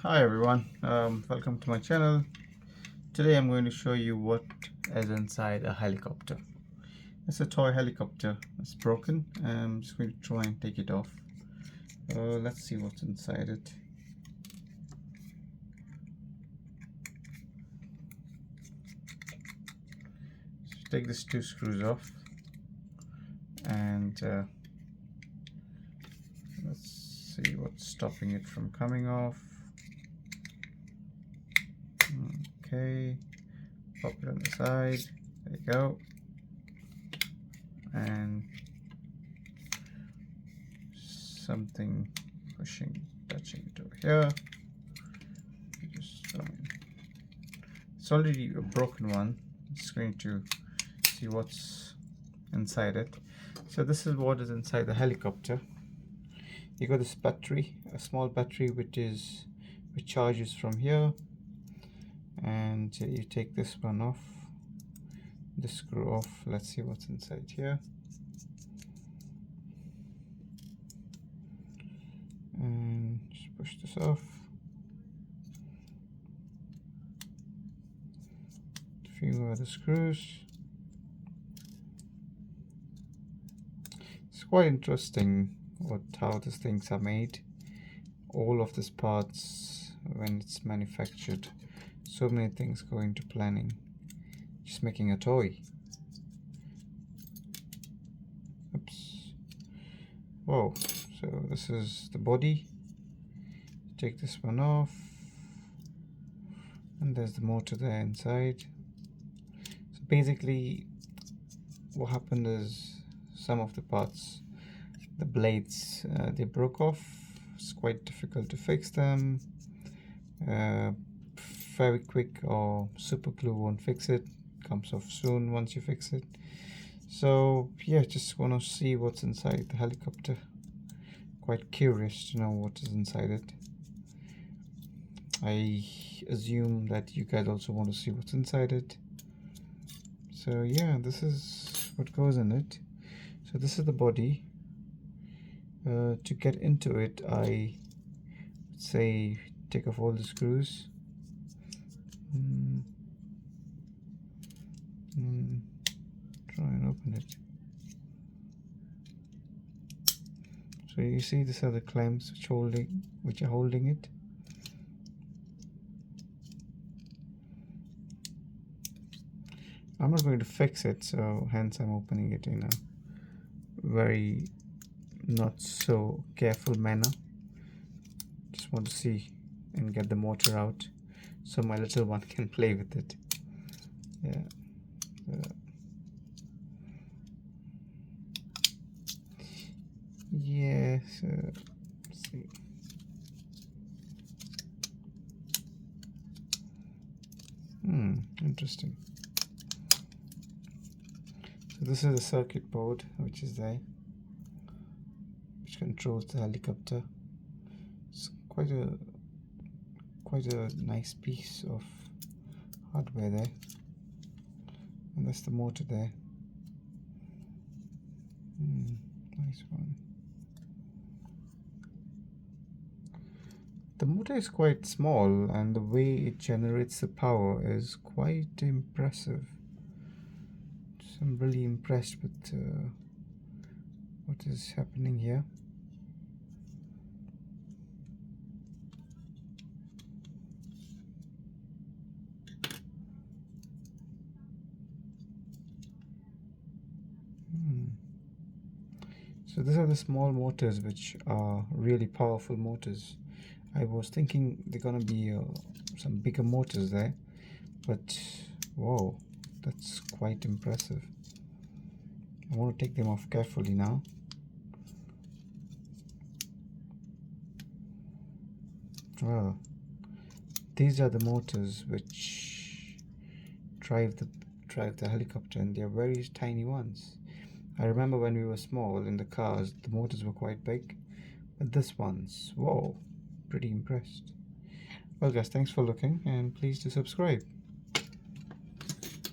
Hi everyone, welcome to my channel. Today I'm going to show you what is inside a helicopter. It's a toy helicopter. It's broken. I'm just going to try and take it off. Let's see what's inside it. So take these two screws off and let's see what's stopping it from coming off. Okay, pop it on the side. There you go. And something touching it over here. It's already a broken one. Just going to see what's inside it. So this is what is inside the helicopter. You got this battery, a small battery which charges from here, and you take this one off, the screw off. Let's see what's inside here. And just push this off. A few other screws. It's quite interesting how these things are made. All of these parts, when it's manufactured, so many things go into planning. Just making a toy. Oops. Whoa. So this is the body. Take this one off, and there's the motor there inside. So basically what happened is some of the parts, the blades, they broke off. It's quite difficult to fix them. Fevikwik or super glue won't fix it. Comes off soon once you fix it. So yeah, just want to see what's inside the helicopter. Quite curious to know what is inside it. I assume that you guys also want to see what's inside it. So yeah, this is what goes in it. So this is the body. To get into it, I would say take off all the screws. Try and open it. So you see, these are the clamps which are holding it. I'm not going to fix it, so hence I'm opening it in a very not so careful manner. Just want to see and get the motor out so my little one can play with it. Yeah. Yes. Let's see. Interesting. So this is the circuit board which is there, which controls the helicopter. It's quite a nice piece of hardware there, and that's the motor there. Nice one. The motor is quite small, and the way it generates the power is quite impressive. So I'm really impressed with what is happening here. So these are the small motors which are really powerful motors. I was thinking they're gonna be some bigger motors there, but whoa, that's quite impressive. I want to take them off carefully now. Well, these are the motors which drive the helicopter, and they're very tiny ones. I remember when we were small in the cars, the motors were quite big, but this one's, whoa, pretty impressed. Well guys, thanks for looking, and please do subscribe.